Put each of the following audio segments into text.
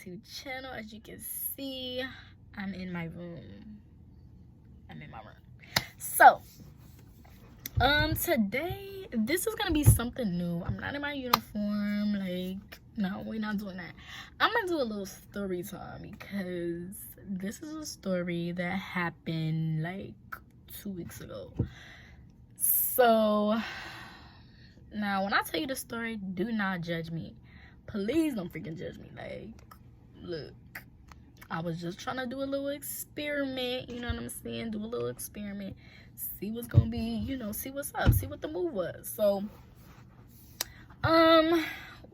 YouTube channel. As you can see, I'm in my room. So, today, this is gonna be something new. I'm not in my uniform. Like, no, we're not doing that. I'm gonna do a little story time because this is a story that happened like 2 weeks ago. So, now when I tell you the story, do not judge me. Please don't freaking judge me. Like, look, I was just trying to do a little experiment, you know what I'm saying? Do a little experiment, see what's gonna be, you know, see what's up, see what the move was. So, one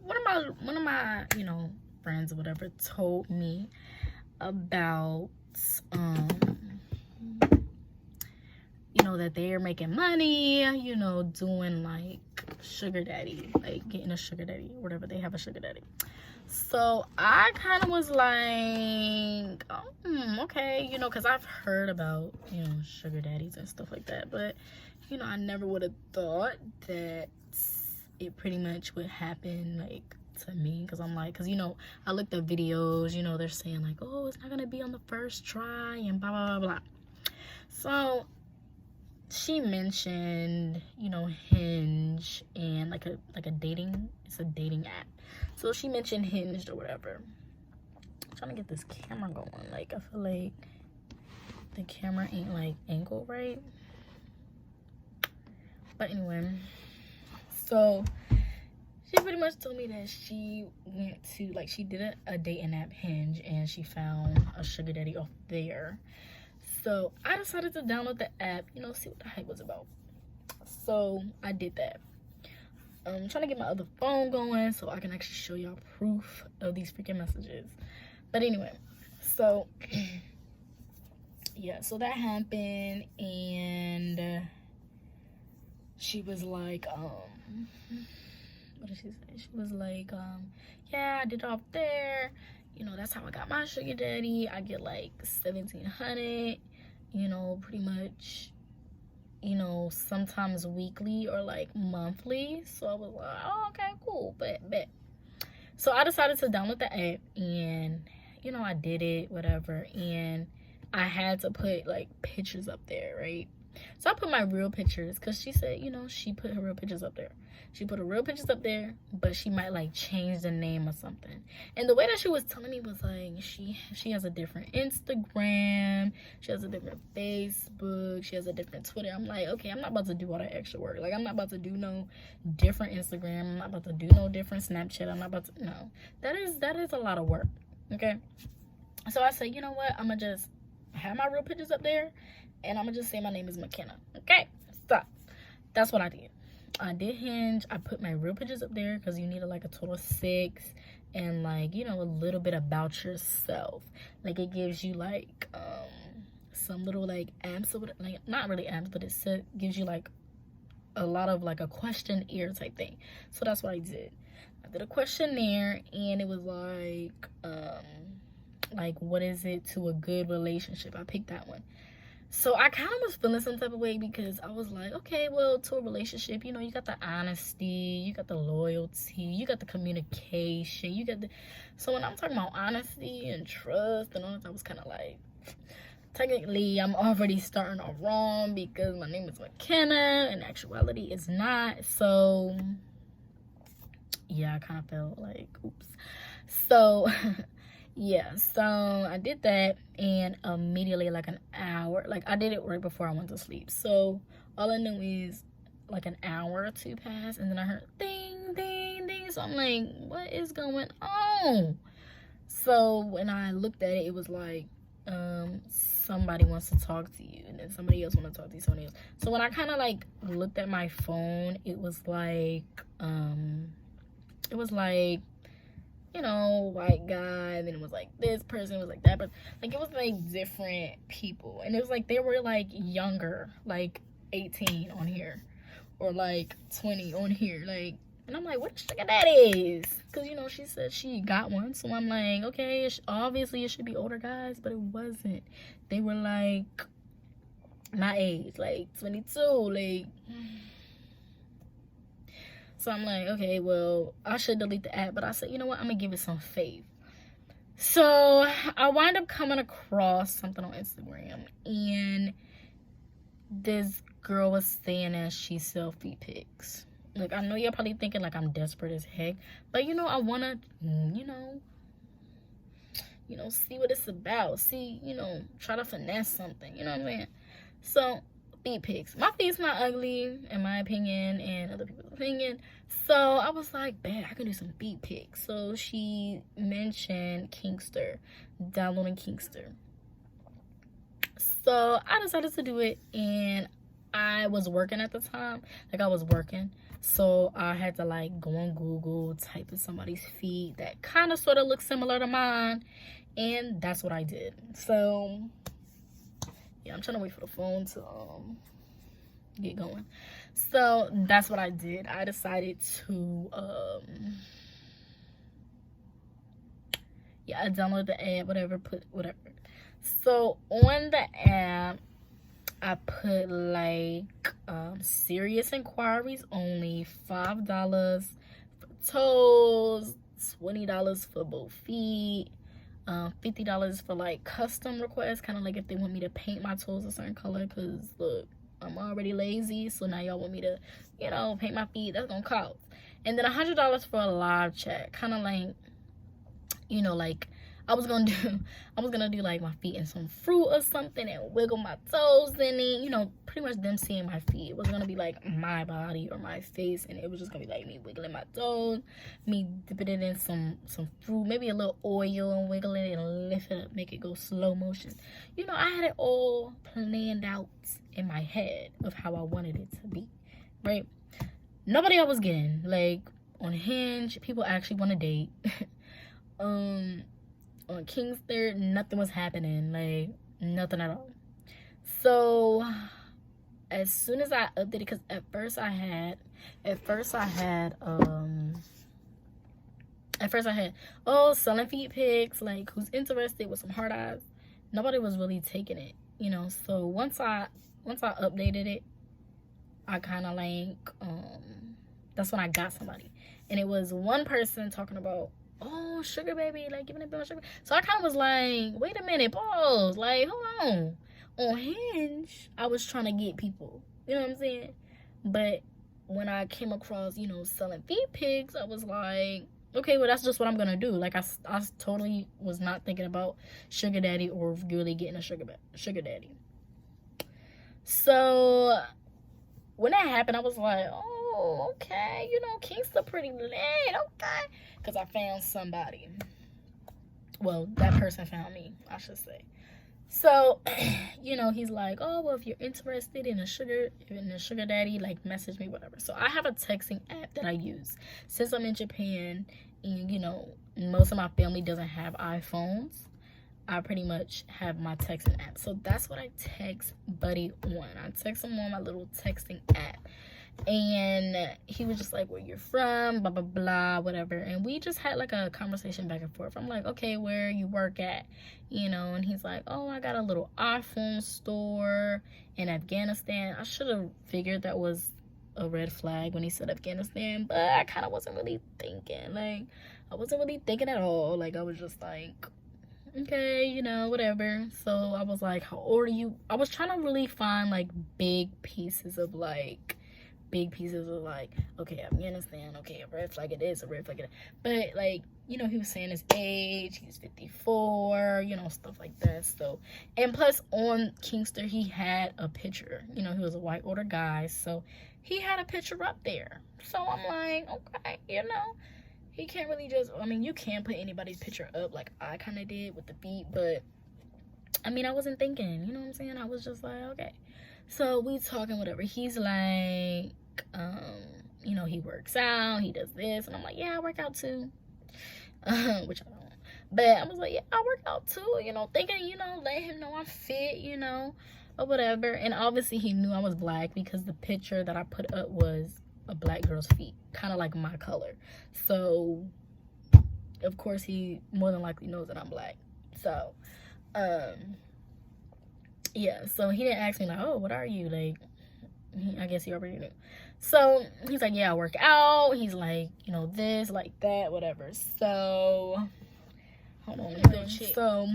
of my, you know, friends or whatever told me about, you know, that they're making money, you know, doing like sugar daddy, like getting a sugar daddy or whatever. They have a sugar daddy. So I kind of was like, okay, you know, because I've heard about, you know, sugar daddies and stuff like that. But, you know, I never would have thought that it pretty much would happen, like, to me. Because I'm like, because, you know, I looked at videos, you know, they're saying, like, oh, it's not going to be on the first try and blah, blah, blah, blah. So she mentioned, you know, Hinge and like a dating, it's a dating app. So she mentioned Hinge or whatever. I'm trying to get this camera going. Like, I feel like the camera ain't like angled right. But anyway, so she pretty much told me that she went to, like, she did a dating app, Hinge, and she found a sugar daddy off there. So I decided to download the app, you know, see what the hype was about. So I did that. I'm trying to get my other phone going so I can actually show y'all proof of these freaking messages. But anyway, so yeah, so that happened, and she was like, what did she say? She was like, yeah, I did it off there. You know, that's how I got my sugar daddy. I get like $1,700, you know, pretty much, you know, sometimes weekly or like monthly. So I was like, oh, okay, cool, bet. So I decided to download the app, and, you know, I did it, whatever, and I had to put like pictures up there, right? So I put my real pictures, because she said, you know, she put her real pictures up there. She put her real pictures up there, but she might like change the name or something. And the way that she was telling me was like, she has a different Instagram, she has a different Facebook, she has a different Twitter. I'm like, okay, I'm not about to do all that extra work. Like, I'm not about to do no different Instagram. I'm not about to do no different Snapchat. I'm not about to, no. That is a lot of work, okay? So I said, you know what? I'm going to just have my real pictures up there, and I'm going to just say my name is McKenna, okay? So that's what I did. I did Hinge. I put my real pictures up there because you needed like a total of 6, and like, you know, a little bit about yourself. Like, it gives you like some little like amps, like, not really amps, but it gives you like a lot of like a questionnaire type thing. So that's what I did. I did a questionnaire, and it was like what is it to a good relationship? I picked that one. So I kind of was feeling some type of way, because I was like, okay, well, to a relationship, you know, you got the honesty, you got the loyalty, you got the communication, you got the... So when I'm talking about honesty and trust and all that, I was kind of like, technically, I'm already starting off wrong, because my name is McKenna, and actuality it's not. So yeah, I kind of felt like, oops. So yeah, so I did that, and immediately, like an hour, like I did it right before I went to sleep. So all I knew is like an hour or two passed, and then I heard ding, ding, ding. So I'm like, what is going on? So when I looked at it, it was like, somebody wants to talk to you, and then somebody else want to talk to you, somebody else. So when I kind of like looked at my phone, it was like, you know, white guy, and then it was like this person, it was like that, but like it was like different people, and it was like they were like younger, like 18 on here, or like 20 on here, like, and I'm like, what sugar that is? Because, you know, she said she got one, so I'm like, okay, obviously it should be older guys, but it wasn't. They were like my age, like 22, like. So I'm like, okay, well, I should delete the app. But I said, you know what? I'm going to give it some faith. So I wind up coming across something on Instagram, and this girl was saying that she sell feet pics. Like, I know you're probably thinking like I'm desperate as heck, but you know, I wanna, see what it's about. See, try to finesse something. You know what I'm saying? So, feet pics. My feet's not ugly, in my opinion, and other people's opinion. So I was like, "Bet I can do some feet pics." So she mentioned Kinkster, downloading Kinkster. So I decided to do it, and I was working at the time. Like, I was working. So I had to like go on Google, type in somebody's feet that kind of sort of looks similar to mine. And that's what I did. So yeah, I'm trying to wait for the phone to get going. So that's what I did. I decided to I downloaded the app, whatever. So on the app, I put like serious inquiries only, $5 for toes, $20 for both feet, $50 for like custom requests, kind of like if they want me to paint my toes a certain color, because look, I'm already lazy, so now y'all want me to, paint my feet. That's gonna cost. And then $100 for a live chat, kind of like, like I was gonna do like my feet in some fruit or something and wiggle my toes in it, pretty much them seeing my feet. It was gonna be like my body or my face, and it was just gonna be like me wiggling my toes, me dipping it in some fruit, maybe a little oil, and wiggling it and lift it up, make it go slow motion. I had it all planned out in my head of how I wanted it to be, right? Nobody I was getting, like, on Hinge, people actually want to date. On Kinkster, nothing was happening, like nothing at all. So as soon as I updated, because at first I had selling feet pics, like who's interested with some hard eyes. Nobody was really taking it, so once I updated it, I kind of like that's when I got somebody, and it was one person talking about, oh, sugar baby, like giving it a sugar. So I kind of was like, wait a minute, pause, like, hold on. On Hinge, I was trying to get people, you know what I'm saying? But when I came across, selling feet pics, I was like, okay, well, that's just what I'm gonna do. Like, I totally was not thinking about sugar daddy or really getting a sugar daddy. So when that happened, I was like, oh, okay, Kinkster pretty lit, okay, because I found somebody. Well, that person found me, I should say. So, he's like, oh, well, if you're interested in a sugar daddy, like, message me, whatever. So I have a texting app that I use since I'm in Japan, and most of my family doesn't have iPhones. I pretty much have my texting app. So that's what I text Buddy on. I text him on my little texting app. And he was just like, where you're from, blah, blah, blah, whatever. And we just had like a conversation back and forth. I'm like, okay, where you work at? And he's like, oh, I got a little iPhone store in Afghanistan. I should have figured that was a red flag when he said Afghanistan, but I kind of wasn't really thinking. Like, I wasn't really thinking at all. Like, I was just like, okay, whatever. So I was like, how old are you? I was trying to really find like big pieces of like, okay, Afghanistan, okay, a red flag it is, a red flag it is. But like, he was saying his age, he's 54, stuff like that. So, and plus on Kinkster, he had a picture, he was a white older guy, so he had a picture up there. So I'm like, okay, he can't really just, you can put anybody's picture up like I kind of did with the feet, but I wasn't thinking, you know what I'm saying? I was just like, okay. So we talking, whatever. He's like, he works out, he does this, and I'm like, yeah, I work out too. Which I don't. But I was like, yeah, I work out too, thinking, let him know I'm fit, or whatever. And obviously he knew I was black because the picture that I put up was a black girl's feet, kind of like my color. So of course he more than likely knows that I'm black. So yeah, so he didn't ask me like, oh, what are you, like, I guess he already knew. So he's like, yeah, I work out. He's like, this, like that, whatever. So Hold on, let me go check. So,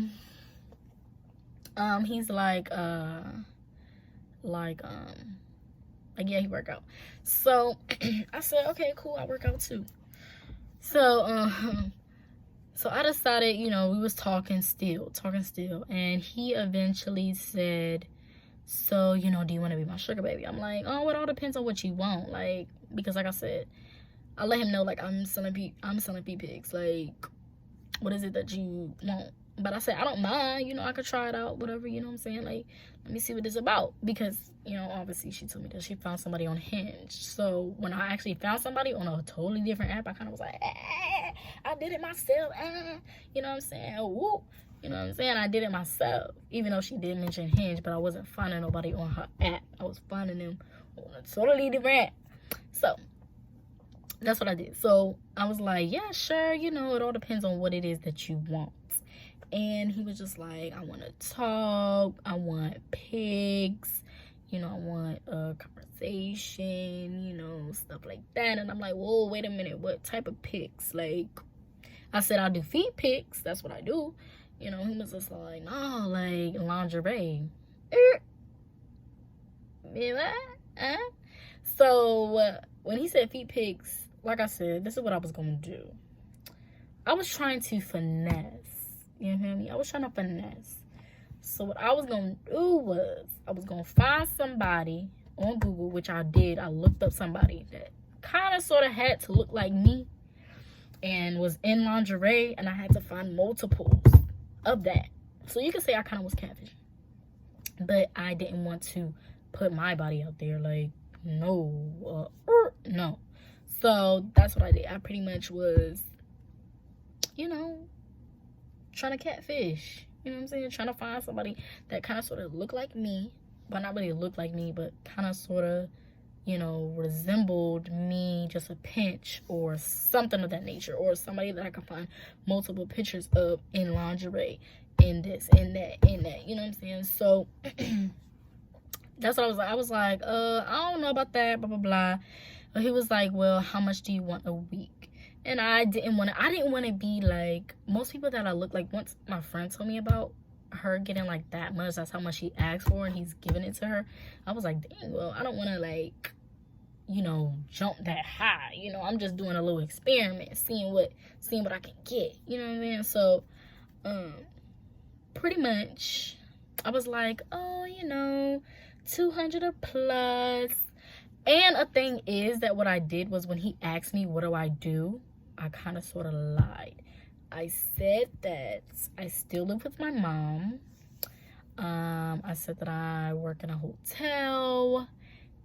he's like, yeah, he work out. So, I said, okay, cool, I work out too. So, so I decided, you know, we was talking still, and he eventually said, so, you know, do you want to be my sugar baby? I'm like, oh, it all depends on what you want, like, because like I said, I let him know, like, I'm selling pee pics, like, what is it that you want? But I said, I don't mind, you know, I could try it out, whatever, you know what I'm saying? Like, let me see what it's about. Because, you know, obviously she told me that she found somebody on Hinge. So when I actually found somebody on a totally different app, I kind of was like, I did it myself. You know what I'm saying? Woo. You know what I'm saying? I did it myself. Even though she did mention Hinge, but I wasn't finding nobody on her app. I was finding them on a totally different app. So that's what I did. So I was like, yeah, sure, you know, it all depends on what it is that you want. And he was just like, I want to talk, I want pics, you know, I want a conversation, you know, stuff like that. And I'm like, whoa, wait a minute, what type of pics? Like, I said, I do feet pics, that's what I do. You know, he was just like, no, like lingerie. So when he said feet pics, like I said, this is what I was gonna do. I was trying to finesse. You know what I mean? I was trying to finesse. So what I was gonna do was I was gonna find somebody on Google, which I did. I looked up somebody that kind of sort of had to look like me and was in lingerie, and I had to find multiples of that. So you could say I kind of was catfishing, but I didn't want to put my body out there. Like, no. So that's what I did. I pretty much was, you know, trying to catfish. You know what I'm saying? Trying to find somebody that kind of sort of looked like me. But not really looked like me, but kind of sort of, you know, resembled me just a pinch or something of that nature. Or somebody that I could find multiple pictures of in lingerie, in this, in that, in that. You know what I'm saying? So that's what I was like. I was like, I don't know about that, blah, blah, blah. But he was like, well, how much do you want a week? And I didn't want to be like most people that I look like. Once my friend told me about her getting like that much, that's how much she asked for, and he's giving it to her. I was like, dang, well, I don't want to, like, you know, jump that high. You know, I'm just doing a little experiment, seeing what I can get. You know what I mean? So, pretty much, I was like, oh, you know, 200 or plus. And a thing is that what I did was when he asked me, what do? I kind of sort of lied. I said that I still live with my mom. I said that I work in a hotel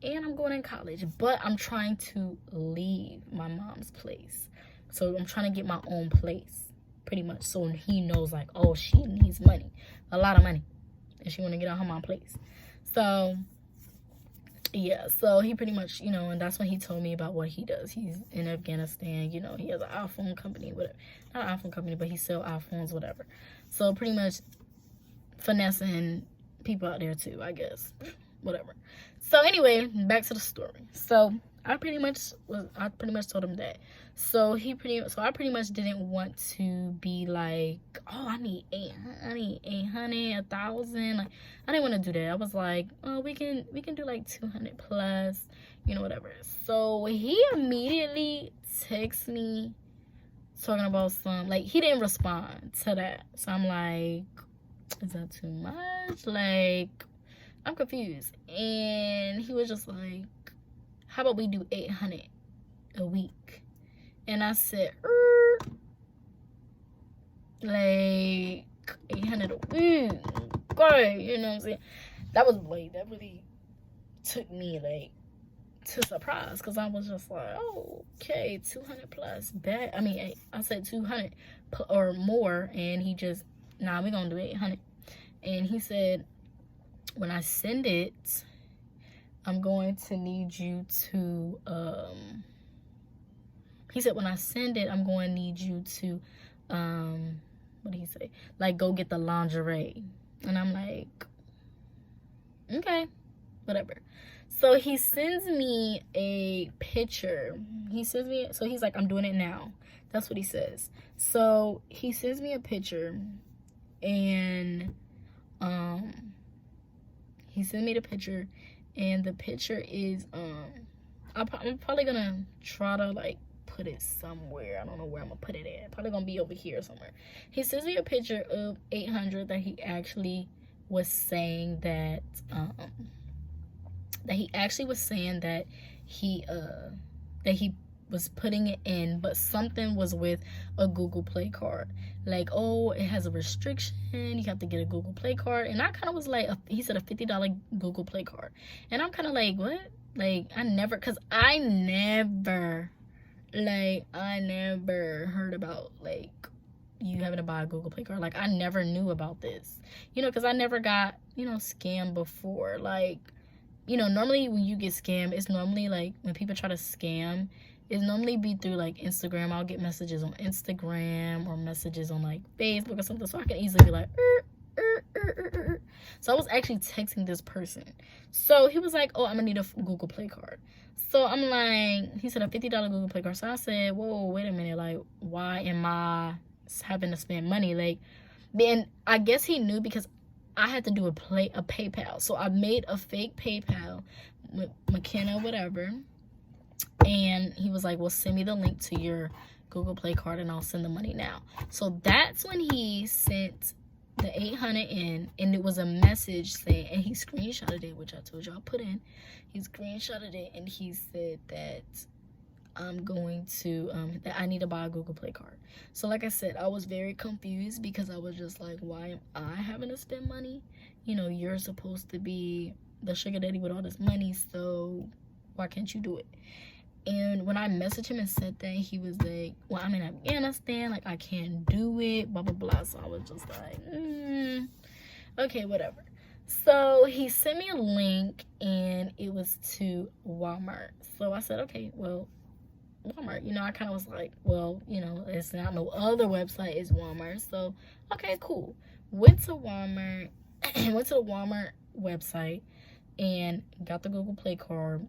and I'm going in college, but I'm trying to leave my mom's place. So I'm trying to get my own place, pretty much. So he knows, like, oh, she needs money, a lot of money, and she want to get out her mom's place. So yeah, so he pretty much, you know, and that's when he told me about what he does. He's in Afghanistan, you know, he has an iPhone company, whatever. Not an iPhone company, but he sells iPhones, whatever. So pretty much finessing people out there too, I guess. Whatever. So anyway, back to the story. So I pretty much told him that. So I pretty much didn't want to be like, oh, I need 800, 1,000. Like, I didn't want to do that. I was like, oh, we can do like 200 plus, you know, whatever. So he immediately texts me talking about some, like, he didn't respond to that. So I'm like, is that too much? Like, I'm confused. And he was just like, how about we do 800 a week? And I said, like 800 a week. Great, you know what I'm saying? That really took me like to surprise, because I was just like, oh, okay, 200 plus. Bet. I mean, I said 200 or more, and he just, nah, we're gonna do 800. And he said, when I send it, I'm going to need you to, he said, when I send it, I'm going to need you to, what did he say? Like, go get the lingerie. And I'm like, okay. whatever. So he sends me a picture. So he's like, I'm doing it now. That's what he says. So he sends me a picture, and he sent me the picture, and the picture is I'm probably gonna try to like put it somewhere. I don't know where I'm gonna put it at. Probably gonna be over here somewhere. He sends me a picture of 800 that he actually was saying that he was putting it in, but something was with a Google Play card. Like, oh, it has a restriction. You have to get a Google Play card. And I kind of was like, he said a $50 Google Play card. And I'm kind of like, what? Like, I never heard about, like, you having to buy a Google Play card. Like, I never knew about this. You know, because I never got, scammed before. Like, normally when you get scammed, it's normally, like, when people try to scam, it's normally be through, like, Instagram. I'll get messages on Instagram or messages on, like, Facebook or something. So I can easily be like, So I was actually texting this person. So he was like, oh, I'm going to need a Google Play card. So I'm like, he said a $50 Google Play card. So I said, whoa, wait a minute. Like, why am I having to spend money? Like, then I guess he knew because I had to do a PayPal. So I made a fake PayPal with McKenna, whatever. And he was like, well, send me the link to your Google Play card and I'll send the money now. So that's when he sent the 800 in, and it was a message saying, and he screenshotted it, which I told y'all put in. He screenshotted it, and he said that I'm going to, that I need to buy a Google Play card. So like I said, I was very confused because I was just like, why am I having to spend money? You're supposed to be the sugar daddy with all this money, so why can't you do it? And when I messaged him and said that, he was like, well, I'm in Afghanistan, like, I can't do it, blah, blah, blah. So I was just like, okay, whatever. So he sent me a link, and it was to Walmart. So I said, okay, well, Walmart. I kind of was like, well, it's not no other website, it's Walmart. So, okay, cool. Went to Walmart, went to the Walmart website, and got the Google Play card.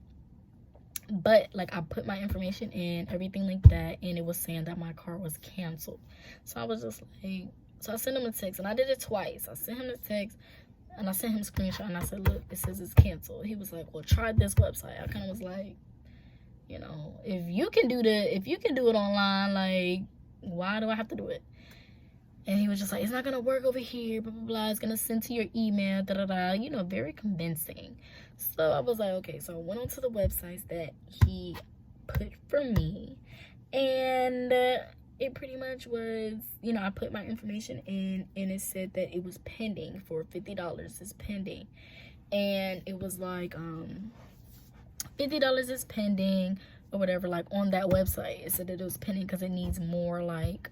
But, like, I put my information in, everything like that, and it was saying that my card was canceled. So I was just like, so I sent him a text, and I did it twice. I sent him a text, and I sent him a screenshot, and I said, look, it says it's canceled. He was like, well, try this website. I kind of was like, if you can do it online, like, why do I have to do it? And he was just like, it's not going to work over here, blah, blah, blah. It's going to send to your email, da, da, da. Very convincing. So I was like, okay. So I went onto the websites that he put for me. And it pretty much was, I put my information in, and it said that it was pending for $50. It's pending. And it was like, $50 is pending, or whatever, like, on that website. It said that it was pending because it needs more, like,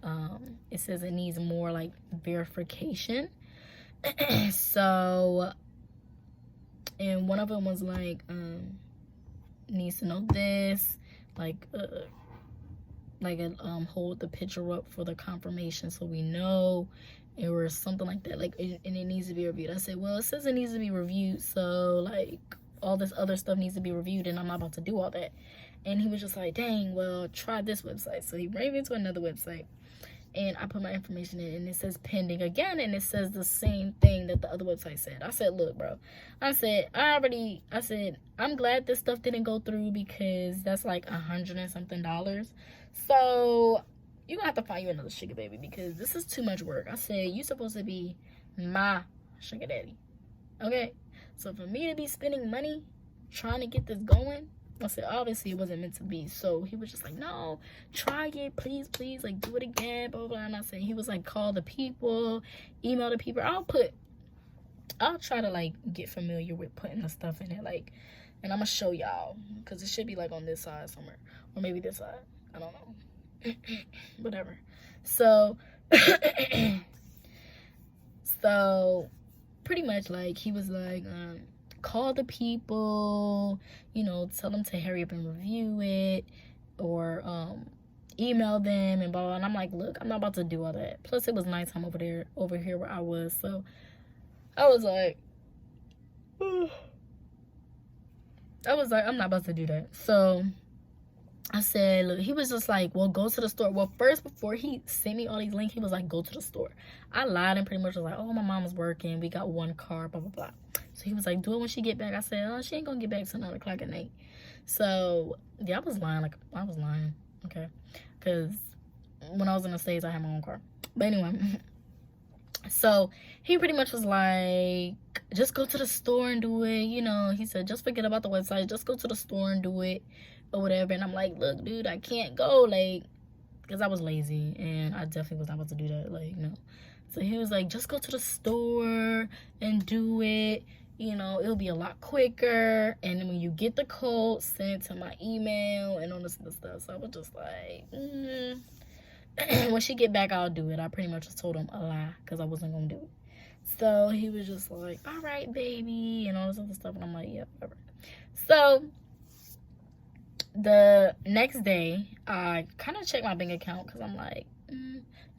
it says it needs more, like, verification. So, and one of them was like, needs to know this, like, hold the picture up for the confirmation so we know, or something like that, like, and it needs to be reviewed. I said, well, it says it needs to be reviewed, so, like, all this other stuff needs to be reviewed, and I'm not about to do all that. And he was just like, dang, well, try this website. So he ran me to another website, and I put my information in, and it says pending again, and it says the same thing that the other website said. I said, look, bro, I said, I'm glad this stuff didn't go through, because that's like $100 and something. So you're gonna have to find you another sugar baby, because this is too much work. I said, you supposed to be my sugar daddy, okay? So for me to be spending money trying to get this going, I said, obviously it wasn't meant to be. So he was just like, no, try it, please, like, do it again, blah, blah, blah. And I said, he was like, call the people, email the people. I'll try to, like, get familiar with putting the stuff in it, like, and I'm gonna show y'all, because it should be, like, on this side somewhere, or maybe this side, I don't know. Whatever. So so pretty much, like, he was like, call the people, tell them to hurry up and review it, or email them, and blah, blah. And I'm like, look, I'm not about to do all that. Plus, it was nighttime over here where I was. So I was like, I was like, I'm not about to do that. So I said, look, he was just like, well, go to the store. Well, first, before he sent me all these links, he was like, go to the store. I lied and pretty much was like, oh, my mom's working. We got one car, blah, blah, blah. So he was like, do it when she get back. I said, oh, she ain't gonna get back till 9 o'clock at night. So, yeah, I was lying. Like, I was lying, okay? Because when I was in the States, I had my own car. But anyway, so he pretty much was like, just go to the store and do it. You know, he said, just forget about the website. Just go to the store and do it or whatever. And I'm like, look, dude, I can't go. Like, because I was lazy and I definitely was not about to do that. Like, no. So he was like, just go to the store and do it. You know, it'll be a lot quicker. And then when you get the code, send it to my email and all this other stuff. So I was just like, when she get back, I'll do it. I pretty much just told him a lie because I wasn't going to do it. So he was just like, all right, baby, and all this other stuff. And I'm like, yeah, whatever. So the next day, I kind of checked my bank account because I'm like,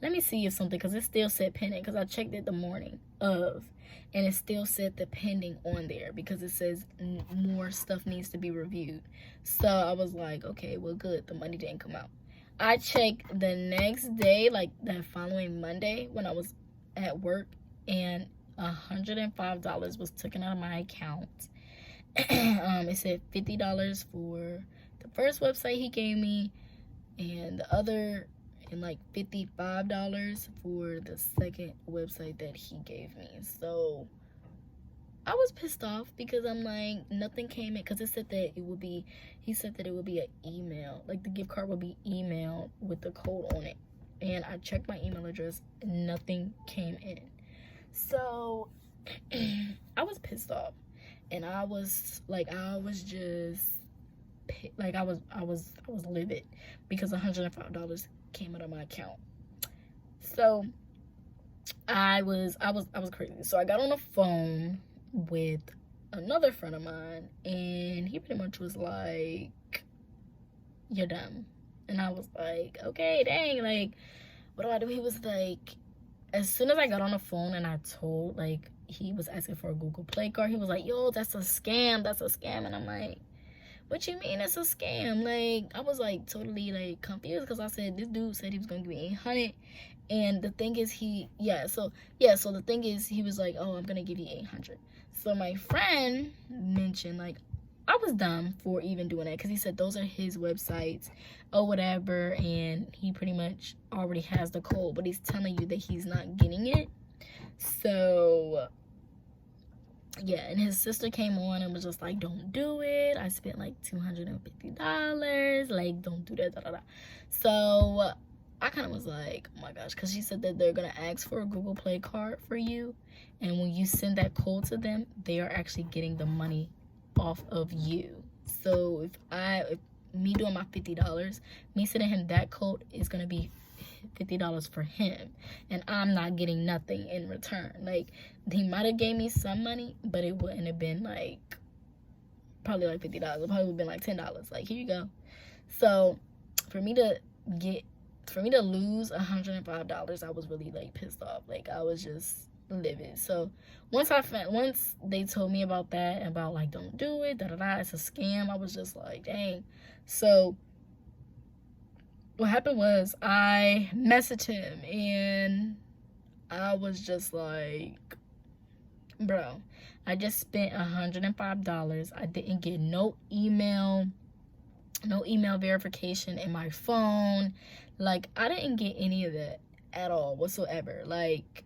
let me see if something, because it still said pending, because I checked it the morning of, and it still said the pending on there because it says more stuff needs to be reviewed. So I was like, okay, well, good. The money didn't come out. I checked the next day, like that following Monday when I was at work, and $105 was taken out of my account. It said $50 for the first website he gave me, and the other, and like $55 for the second website that he gave me. So I was pissed off because I'm like, nothing came in, because it said that it would be, he said that it would be an email, like the gift card would be emailed with the code on it. And I checked my email address and nothing came in. So I was pissed off, and I was just like, I was livid because $105 came out of my account. So I was crazy. So I got on the phone with another friend of mine, and he pretty much was like, you're dumb. And I was like, okay, dang, like, what do I do? He was like, as soon as I got on the phone and I told, like, he was asking for a Google Play card, he was like, yo, that's a scam. And I'm like, what you mean it's a scam? Like, I was like totally like confused because I said, this dude said he was gonna give me 800, and the thing is so the thing is, he was like, oh, I'm gonna give you 800. So my friend mentioned, like, I was dumb for even doing that because he said those are his websites or whatever, and he pretty much already has the code, but he's telling you that he's not getting it. So yeah, and his sister came on and was just like, don't do it. I spent like $250. Like, don't do that. So I kind of was like, oh my gosh, because she said that they're going to ask for a Google Play card for you. And when you send that code to them, they are actually getting the money off of you. So if me doing my $50, me sending him that code is going to be $50 for him, and I'm not getting nothing in return. Like, he might have gave me some money, but it wouldn't have been like probably like $50. It probably would have been like $10. Like, here you go. So for me to lose $105, I was really like pissed off. Like, I was just livid. So once they told me about that, about like, don't do it, it's a scam, I was just like, dang. So what happened was, I messaged him and I was just like, bro, I just spent $105. I didn't get no email verification in my phone. Like, I didn't get any of that at all whatsoever. Like,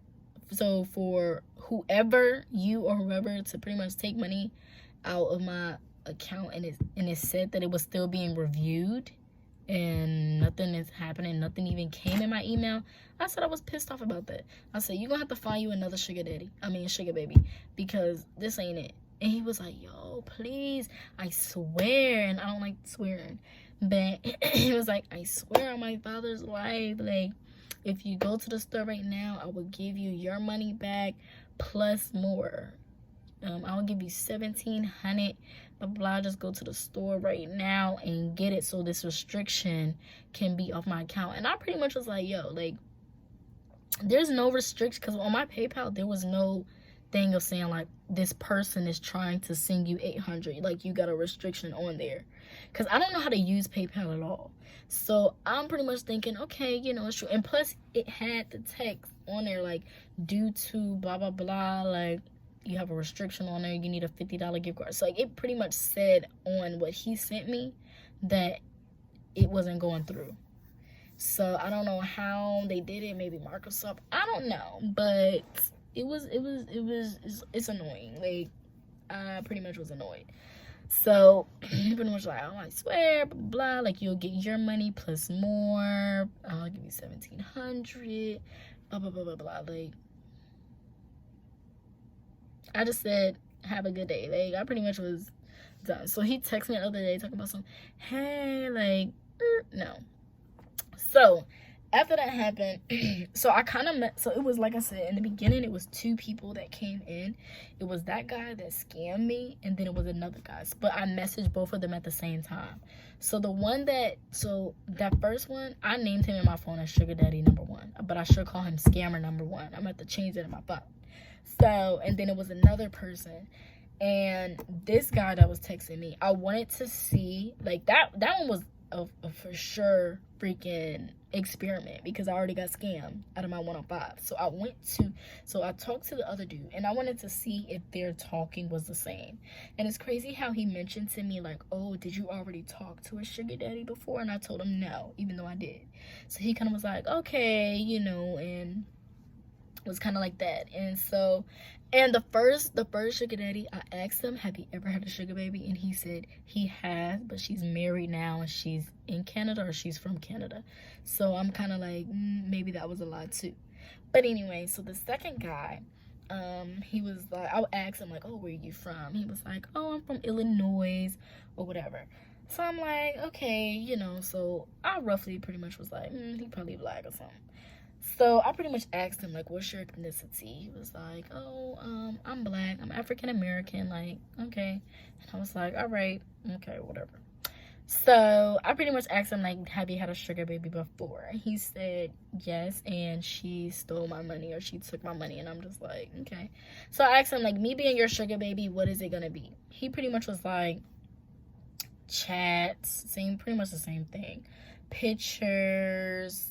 so for whoever to pretty much take money out of my account, and it said that it was still being reviewed and nothing is happening, nothing even came in my email, I said I was pissed off about that. I said, you're gonna have to find you another sugar baby, because this ain't it. And he was like, yo, please, I swear, and I don't like swearing, but he was like, I swear on my father's life, like, if you go to the store right now, I will give you your money back plus more. I will give you $1,700, blah, blah. Just go to the store right now and get it so this restriction can be off my account. And I pretty much was like, yo, like, there's no restriction, because on my PayPal, there was no thing of saying like this person is trying to send you 800, like you got a restriction on there, because I don't know how to use PayPal at all. So I'm pretty much thinking, okay, you know, it's true. And plus it had the text on there like, due to blah blah blah, like you have a restriction on there, you need a $50 gift card. So like it pretty much said on what he sent me that it wasn't going through. So I don't know how they did it, maybe Microsoft, I don't know, but it's annoying. Like, I pretty much was annoyed. So he pretty much like, oh, I swear, blah, blah, like you'll get your money plus more. I'll give you $1,700, blah blah blah blah blah. Like, I just said, have a good day. Like, I pretty much was done. So he texted me the other day talking about some, hey, like, no. So after that happened, so I kind of met, so it was like I said in the beginning, it was two people that came in. It was that guy that scammed me, and then it was another guy, but I messaged both of them at the same time. So the one that first one, I named him in my phone as Sugar Daddy number 1, but I should call him Scammer number 1. I'm gonna have to change it in my phone. So, and then it was another person, and this guy that was texting me, I wanted to see, like, that one was a for sure freaking experiment, because I already got scammed out of my 105. So I talked to the other dude, and I wanted to see if their talking was the same. And it's crazy how he mentioned to me like, oh, did you already talk to a sugar daddy before? And I told him no, even though I did. So he kind of was like, okay, you know, and was kind of like that. And so, and the first sugar daddy, I asked him, have you ever had a sugar baby? And he said he has, but she's married now and she's in Canada, or she's from Canada. So I'm kind of like, maybe that was a lie too. But anyway, so the second guy, he was like, I asked him like, oh, where are you from? He was like, oh, I'm from Illinois or whatever. So I'm like, okay, you know, so I roughly pretty much was like, he probably black or something. So I pretty much asked him, like, what's your ethnicity? He was like, oh, I'm black. I'm African American. Like, okay. And I was like, all right. Okay, whatever. So I pretty much asked him, like, have you had a sugar baby before? He said yes, and she stole my money, or she took my money. And I'm just like, okay. So I asked him, like, me being your sugar baby, what is it going to be? He pretty much was like, chats, pretty much the same thing. Pictures.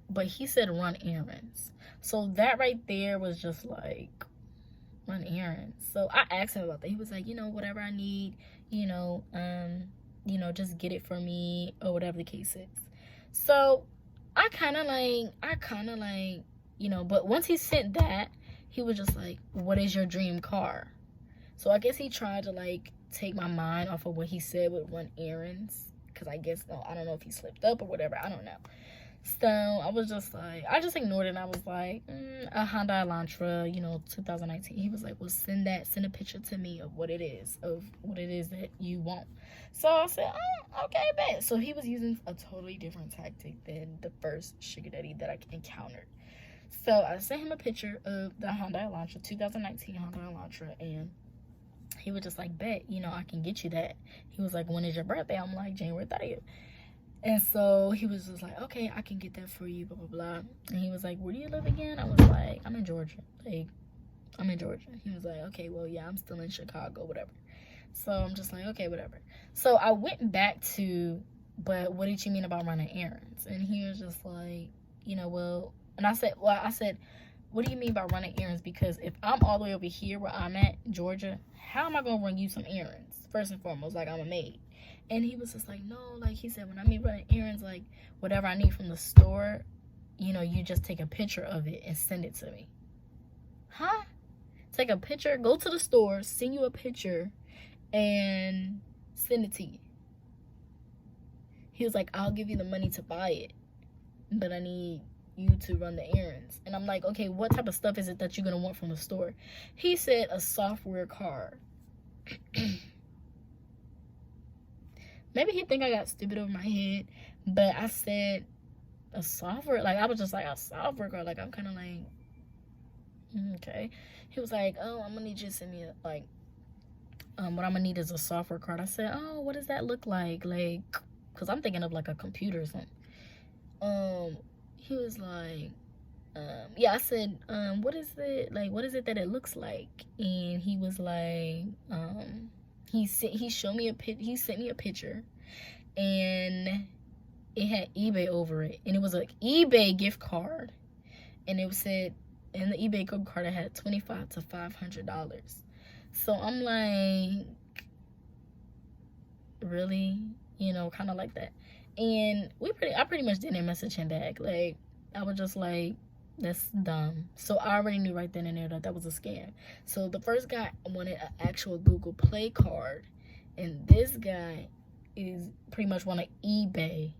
But he said run errands. So that right there was just like, run errands. So I asked him about that. He was like, you know, whatever I need, you know, just get it for me, or whatever the case is. So I kind of like, you know, but once he sent that, he was just like, what is your dream car? So I guess he tried to like take my mind off of what he said with run errands. Because I guess, I don't know if he slipped up or whatever. I don't know. So I was just like, I just ignored it, and I was like, a Hyundai Elantra, you know, 2019. He was like, well, send a picture to me of what it is that you want. So I said, oh, okay, bet. So he was using a totally different tactic than the first sugar daddy that I encountered. So I sent him a picture of the Hyundai Elantra, 2019 Hyundai Elantra, and he was just like, bet, you know, I can get you that. He was like, when is your birthday? I'm like, January 30th. And so he was just like, okay, I can get that for you, blah, blah, blah. And he was like, where do you live again? I was like, I'm in Georgia. Like, I'm in Georgia. He was like, okay, well, yeah, I'm still in Chicago, whatever. So I'm just like, okay, whatever. So I went back to, but what did you mean about running errands? And he was just like, you know, well, and I said, what do you mean by running errands? Because if I'm all the way over here where I'm at, Georgia, how am I going to run you some errands? First and foremost, like, I'm a maid. And he was just like, no, like, he said, when I mean running errands, like, whatever I need from the store, you know, you just take a picture of it and send it to me. Huh? Take a picture, go to the store, send you a picture, and send it to you. He was like, I'll give you the money to buy it, but I need you to run the errands. And I'm like, okay, what type of stuff is it that you're going to want from the store? He said a software card. Maybe he think I got stupid over my head, but I said a software, like, I was just like, a software card, like, I'm kind of like, okay. He was like, oh, I'm gonna need you to send me, like, what I'm gonna need is a software card. I said, oh, what does that look like? Like, because I'm thinking of, like, a computer or something. He was like, yeah, I said, what is it like, what is it that it looks like? And he was like, he sent me a picture, and it had eBay over it, and it was like eBay gift card, and it said in the eBay gift card it had $25 to $500. So I'm like, really, you know, kind of like that. And I pretty much didn't message him back. Like, I was just like, that's dumb. So I already knew right then and there that that was a scam. So the first guy wanted an actual Google Play card, and this guy is pretty much want an eBay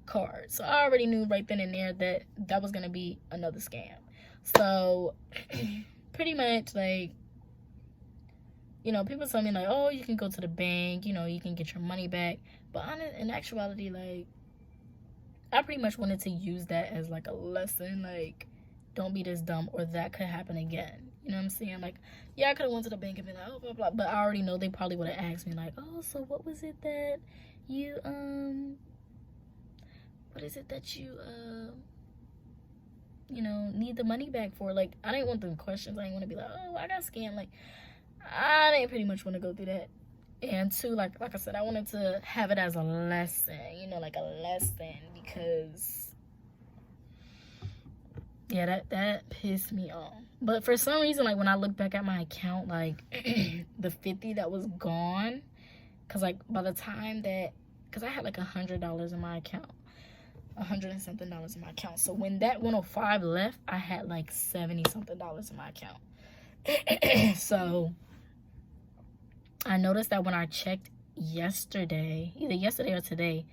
card. So I already knew right then and there that that was gonna be another scam. So pretty much, like, you know, people tell me like, oh, you can go to the bank, you know, you can get your money back. But in actuality, like, I pretty much wanted to use that as like a lesson, like, don't be this dumb, or that could happen again. You know what I'm saying? Like, yeah, I could have went to the bank and been like, oh, blah, blah, but I already know they probably would have asked me like, oh, so what was it that you, what is it that you, you know, need the money back for? Like, I didn't want them questions. I didn't want to be like, oh, I got scammed. Like, I didn't pretty much want to go through that. And two, like I said, I wanted to have it as a lesson, you know, like a lesson, because, yeah, that pissed me off. But for some reason, like, when I look back at my account, like, the 50 that was gone, because, like, by the time that, because I had like $100 in my account, $100 and something in my account. So when that 105 left, I had like $70 something in my account. So I noticed that when I checked yesterday, either yesterday or today,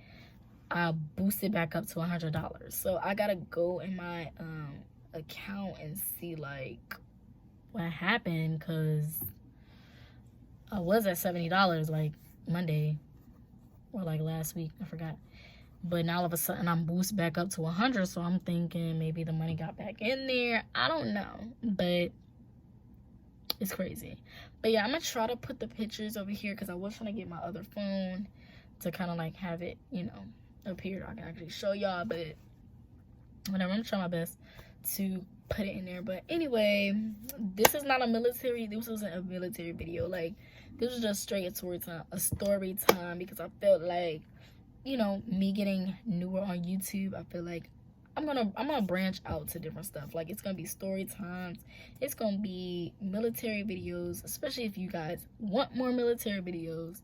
I boosted back up to $100. So I gotta go in my account and see like what happened, because I was at $70 like Monday or like last week, I forgot. But now all of a sudden I'm boosted back up to 100, so I'm thinking maybe the money got back in there. I don't know, but it's crazy. But yeah, I'm gonna try to put the pictures over here, because I was trying to get my other phone to kind of like have it, you know, up here. I can actually show y'all, but whatever, I'm gonna try my best to put it in there. But anyway, this wasn't a military video. Like, this was just straight towards a story time, because I felt like, you know, me getting newer on YouTube, I feel like I'm gonna branch out to different stuff. Like, it's gonna be story times, it's gonna be military videos, especially if you guys want more military videos.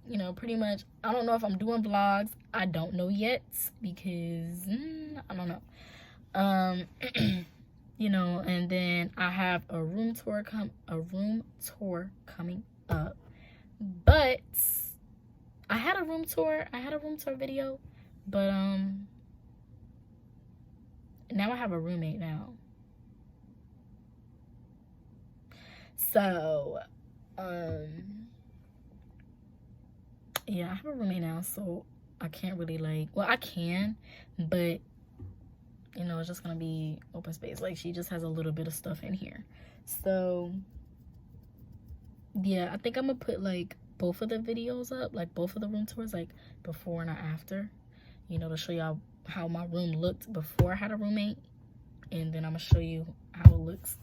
You know, pretty much, I don't know if I'm doing vlogs. I don't know yet, because I don't know. You know, and then I have a room tour coming up. But I had a room tour video, but now I have a roommate now. So yeah, I have a roommate now, so I can't really like, well, I can, but you know, it's just gonna be open space. Like, she just has a little bit of stuff in here. So yeah, I think I'm gonna put like both of the videos up, like both of the room tours, like before and after, you know, to show y'all how my room looked before I had a roommate, and then I'm gonna show you how it looks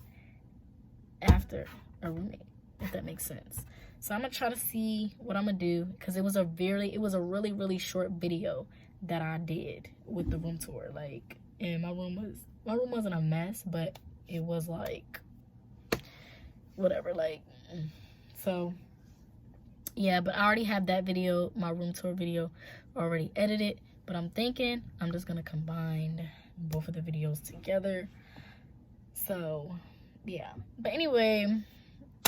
after a roommate, if that makes sense. So I'm gonna try to see what I'm gonna do, because it was a really short video that I did with the room tour. Like, and my room wasn't a mess, but it was like whatever, like, so yeah. But I already have that video, my room tour video, already edited. But I'm thinking I'm just gonna combine both of the videos together. So yeah. But anyway,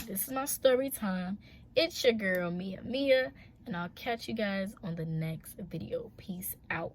this is my story time. It's your girl Mia, and I'll catch you guys on the next video. Peace out.